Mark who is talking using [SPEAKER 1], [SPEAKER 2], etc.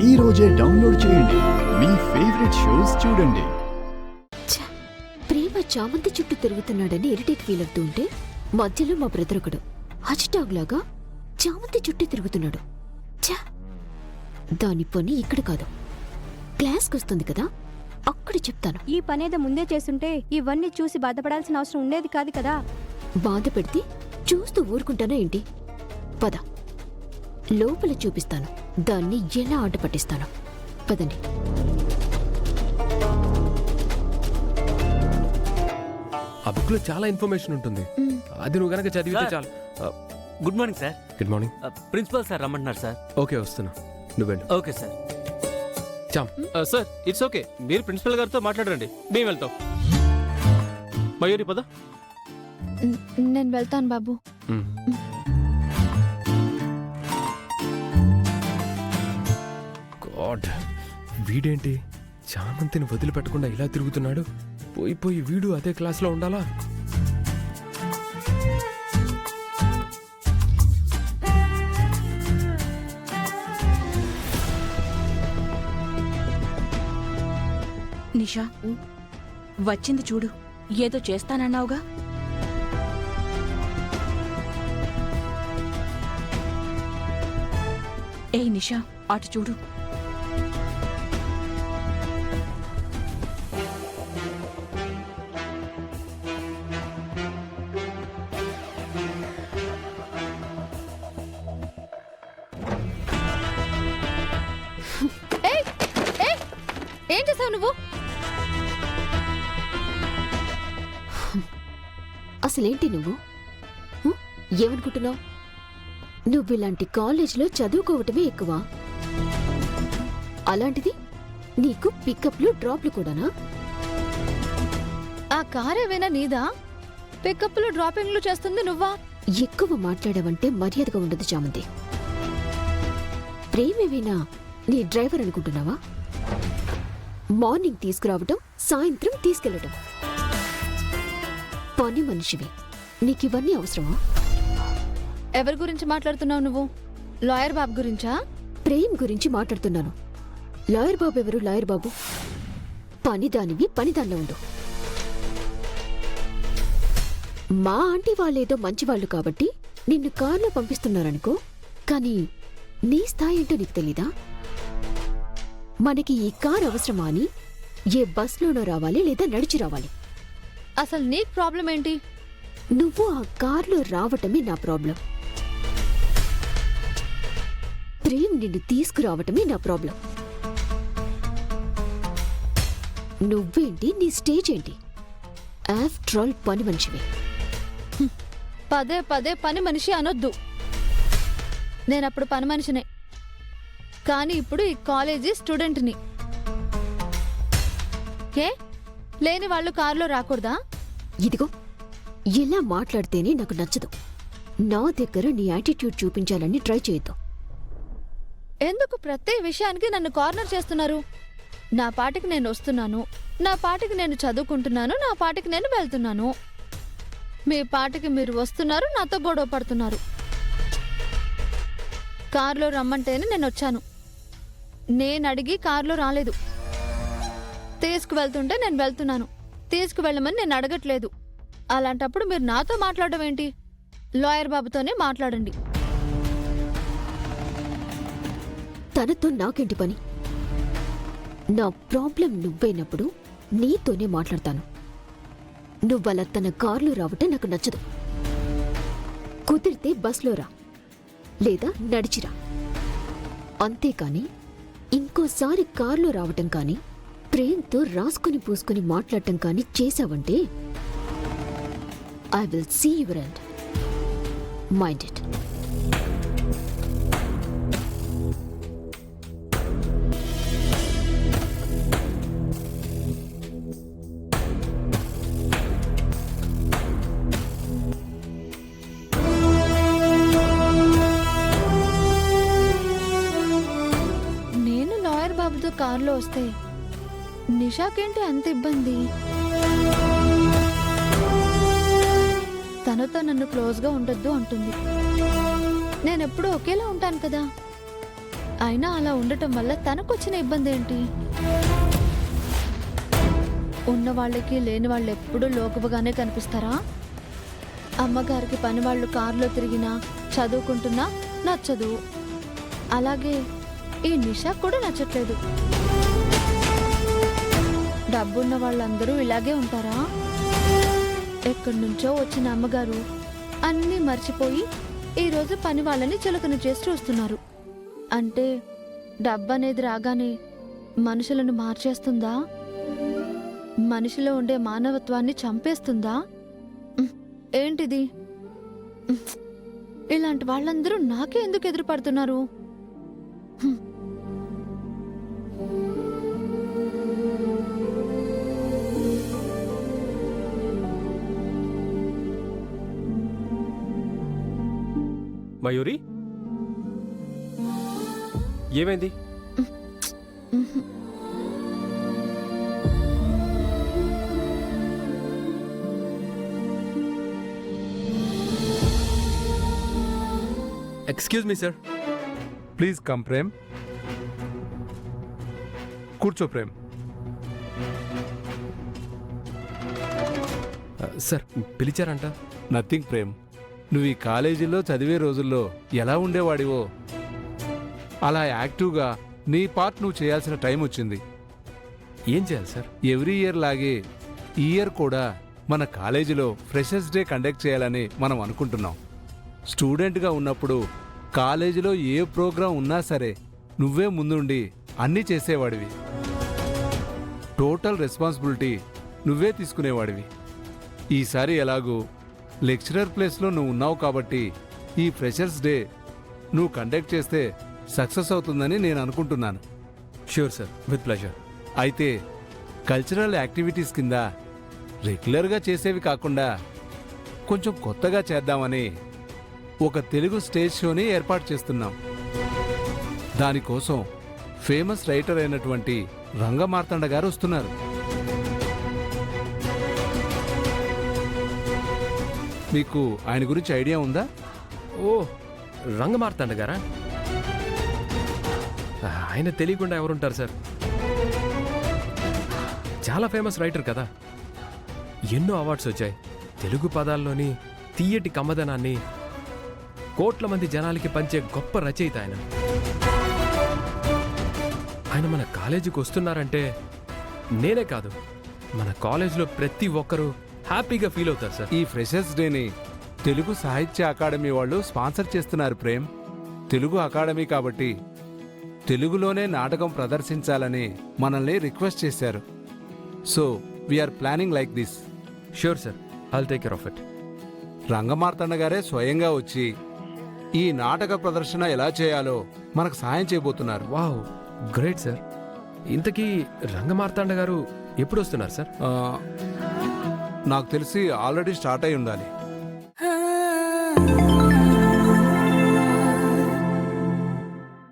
[SPEAKER 1] ఈ రోజే డౌన్లోడ్ చేయండి. మీ ఫేవరెట్ షోస్ చూడండి.
[SPEAKER 2] ప్రేమ చామంతి చుట్టూ తిరుగుతున్నాడని ఇరిటేట్ ఫీల్ అవుతూ ఉంటే మధ్యలో మా బ్రదర్ ఒకడు హచ్టాగ్ లాగా చామంతి చుట్టూ తిరుగుతున్నాడు. దాని పని ఇక్కడ కాదు, క్లాస్కి వస్తుంది కదా, అక్కడ చెప్తాను.
[SPEAKER 3] ఈ పనేదో ముందే చేస్తుంటే ఇవన్నీ చూసి బాధపడాల్సిన అవసరం ఉండేది కాదు కదా.
[SPEAKER 2] బాధ పెడితే చూస్తూ ఊరుకుంటానా ఏంటి? పద, లోపల చూపిస్తాను దాన్ని ఎలా ఆట పట్టిస్తాను. పదండి.
[SPEAKER 4] ఆ బుక్ లో చాలా ఇన్ఫర్మేషన్ ఉంటుంది. అది నువ్వు గనక చదివితే చాలు.
[SPEAKER 5] Good morning sir.
[SPEAKER 4] Good morning.
[SPEAKER 5] Principal sir రమ్మంటున్నారు సార్.
[SPEAKER 4] ఓకే, వస్తున్నా, నువ్వు వెళ్ళు.
[SPEAKER 5] Okay sir.
[SPEAKER 4] చామ్.
[SPEAKER 6] సార్ ఇట్స్ ఓకే, మీరు ప్రిన్సిపల్ గారితో మాట్లాడండి, మేము వెళ్తాం. మయూరి పద.
[SPEAKER 3] నేను వెళ్తాను బాబు.
[SPEAKER 4] గాడ్, వీడేంటి చామంతిని వదిలిపెట్టకుండా ఇలా తిరుగుతున్నాడు? పోయి వీడు అదే క్లాస్లో ఉండాలా?
[SPEAKER 7] నిషా, వచ్చింది చూడు. ఏదో చేస్తానన్నావుగా. ఏయ్ నిషా, అటు చూడు.
[SPEAKER 3] ఏం చేసావు నువ్వు?
[SPEAKER 2] అసలేంటి నువ్వు? ఏమనుకుంటున్నావు? నువ్వు ఇలాంటి కాలేజ్లో చదువుకోవటమే ఎక్కువ, అలాంటిది నీకు పికప్లు డ్రాప్లు కూడానా?
[SPEAKER 3] ఆ కార్ ఏమైనా నీదా? పికప్లు డ్రాపింగ్లు చేస్తుంది నువ్వా?
[SPEAKER 2] ఎక్కువ మాట్లాడావంటే మర్యాదగా ఉండదు చామంతి. ప్రేమేమైనా నీ డ్రైవర్ అనుకుంటున్నావా? మార్నింగ్ తీసుకురావటం, సాయంత్రం తీసుకెళ్లటం. పని మనిషివి, నీకివన్నీ అవసరమా?
[SPEAKER 3] ఎవరి గురించి మాట్లాడుతున్నావు నువ్వు? లాయర్ బాబు గురించా?
[SPEAKER 2] ప్రేమ్ గురించి మాట్లాడుతున్నాను. లాయర్ బాబు ఎవరు? లాయర్ బాబు పనిదానివి, పనిదానిలో ఉండు. మా ఆంటీ వాళ్ళేదో మంచివాళ్లు కాబట్టి నిన్ను కార్లో పంపిస్తున్నారనుకో, కానీ నీ స్థాయి ఏంటో నీకు తెలీదా? మనకి ఈ కార్ అవసరమా అని ఏ బస్లోనో రావాలి, లేదా నడిచి రావాలి.
[SPEAKER 3] అసలు నీకు ప్రాబ్లం ఏంటి?
[SPEAKER 2] నువ్వు ఆ కార్లో రావటమే నా ప్రాబ్లం. ప్రేమ్ నిన్ను తీసుకురావటమే నా ప్రాబ్లం. నువ్వేంటి, నీ స్టేజ్ ఏంటి? ఆఫ్టర్ ఆల్ పని మనిషివి.
[SPEAKER 3] పదే పదే పని మనిషి అనొద్దు. నేనప్పుడు పని మనిషినే, కానీ ఇప్పుడు ఈ కాలేజీ స్టూడెంట్ని. ఏ లేని వాళ్ళు కారులో రాకూడదా?
[SPEAKER 2] ఇదిగో, ఇలా మాట్లాడితేనే నాకు నచ్చదు. నా దగ్గర నీ యాటిట్యూడ్ చూపించాలని ట్రై చేయొద్దు.
[SPEAKER 3] ఎందుకు ప్రతి విషయానికి నన్ను కార్నర్ చేస్తున్నారు? నా పాటికి నేను వస్తున్నాను, నా పాటికి నేను చదువుకుంటున్నాను, నా పాటికి నేను వెళ్తున్నాను. మీ పాటికి మీరు వస్తున్నారు, నాతో గొడవ పడుతున్నారు. కారులో రమ్మంటేనే నేను వచ్చాను. నేను అడిగి కారులో రాలేదు. తీసుకువెళ్తుంటే నేను వెళ్తున్నాను. తీసుకువెళ్ళమని నేను అడగట్లేదు. అలాంటప్పుడు మీరు నాతో మాట్లాడడం ఏంటి? లాయర్ బాబుతోనే మాట్లాడండి.
[SPEAKER 2] తనతో నాకేంటి పని? నా ప్రాబ్లం నువ్వైనప్పుడు నీతోనే మాట్లాడతాను. నువ్వలా తన కారులో రావటం నాకు నచ్చదు. కుదిరితే బస్లో రా, లేదా నడిచిరా. అంతేకాని ఇంకోసారి కారులో రావటం కానీ, ప్రేమ్తో రాసుకుని పూసుకుని మాట్లాడటం కానీ చేశావంటే I will see your end. Mind it.
[SPEAKER 3] బాబుతో కారులో వస్తే నిషాకేంటి అంత ఇబ్బంది? తనతో నన్ను క్లోజ్గా ఉండొద్దు అంటుంది. నేనెప్పుడూ ఒకేలా ఉంటాను కదా. అయినా అలా ఉండటం వల్ల తనకొచ్చిన ఇబ్బంది ఏంటి? ఉన్న వాళ్ళకి లేని వాళ్ళు ఎప్పుడూ లోకువగానే కనిపిస్తారా? అమ్మగారికి పని వాళ్ళు కారులో తిరిగినా చదువుకుంటున్నా నచ్చదు. అలాగే ఈ నిషా కూడా నచ్చట్లేదు. డబ్బున్న వాళ్ళందరూ ఇలాగే ఉంటారా? ఎక్కడి నుంచో వచ్చిన అమ్మగారు అన్నీ మర్చిపోయి ఈరోజు పని వాళ్ళని చులకన చేసి చూస్తున్నారు. అంటే డబ్బు అనేది రాగానే మనుషులను మార్చేస్తుందా? మనిషిలో ఉండే మానవత్వాన్ని చంపేస్తుందా? ఏంటిది? ఇలాంటి వాళ్ళందరూ నాకే ఎందుకు ఎదురుపడుతున్నారు?
[SPEAKER 6] మయూరి, ఏమైంది?
[SPEAKER 4] Excuse me sir.
[SPEAKER 8] Please come Prem. కూర్చో ప్రేమ్.
[SPEAKER 4] సార్ పిలిచారంట?
[SPEAKER 8] నథింగ్ ప్రేమ్. నువ్వు ఈ కాలేజీలో చదివే రోజుల్లో ఎలా ఉండేవాడివో అలా యాక్టివ్గా నీ పార్ట్ నువ్వు చేయాల్సిన టైం వచ్చింది.
[SPEAKER 4] ఏం చేయాలి సార్?
[SPEAKER 8] ఎవ్రీ ఇయర్ లాగే ఈ ఇయర్ కూడా మన కాలేజీలో ఫ్రెషర్స్ డే కండక్ట్ చేయాలని మనం అనుకుంటున్నాం. స్టూడెంట్గా ఉన్నప్పుడు కాలేజీలో ఏ ప్రోగ్రాం ఉన్నా సరే నువ్వే ముందుండి అన్నీ చేసేవాడివి. టోటల్ రెస్పాన్సిబిలిటీ నువ్వే తీసుకునేవాడివి. ఈసారి ఎలాగూ లెక్చరర్ ప్లేస్లో నువ్వు ఉన్నావు కాబట్టి ఈ ఫ్రెషర్స్ డే నువ్వు కండక్ట్ చేస్తే సక్సెస్ అవుతుందని నేను అనుకుంటున్నాను.
[SPEAKER 4] Sure sir, with pleasure.
[SPEAKER 8] అయితే కల్చరల్ యాక్టివిటీస్ కింద రెగ్యులర్గా చేసేవి కాకుండా కొంచెం కొత్తగా చేద్దామని ఒక తెలుగు స్టేజ్ షోని ఏర్పాటు చేస్తున్నాం. దానికోసం ఫేమస్ రైటర్ అయినటువంటి రంగమార్తాండ గారు వస్తున్నారు. మీకు ఆయన గురించి ఐడియా ఉందా?
[SPEAKER 4] ఓ, రంగమార్తాండ గారా? ఆయన తెలియకుండా ఎవరుంటారు సార్? చాలా ఫేమస్ రైటర్ కదా. ఎన్నో అవార్డ్స్ వచ్చాయి. తెలుగు పదాల్లోని తీయటి కమ్మదనాన్ని కోట్ల మంది జనాలకి పంచే గొప్ప రచయిత ఆయన. ఆయన మన కాలేజీకి వస్తున్నారంటే నేనే కాదు, మన కాలేజీలో ప్రతి ఒక్కరూ హ్యాపీగా ఫీల్ అవుతారు సార్.
[SPEAKER 8] ఈ ఫ్రెషర్స్ డేని తెలుగు సాహిత్య అకాడమీ వాళ్ళు స్పాన్సర్ చేస్తున్నారు ప్రేమ్. తెలుగు అకాడమీ కాబట్టి తెలుగులోనే నాటకం ప్రదర్శించాలని మనల్ని రిక్వెస్ట్ చేశారు. So we are planning like this.
[SPEAKER 4] Sure sir, I'll take care of it.
[SPEAKER 8] Rangamarthanda గారే స్వయంగా వచ్చి ఈ నాటక ప్రదర్శన ఎలా చేయాలో మనకు సహాయం చేయబోతున్నారు.
[SPEAKER 4] Wow, great sir. ఇంతకీ రంగమార్తాండ గారు ఎప్పుడు వస్తున్నారు సార్?
[SPEAKER 8] నాకు తెలిసి ఆల్రెడీ స్టార్ట్ అయి ఉండాలి.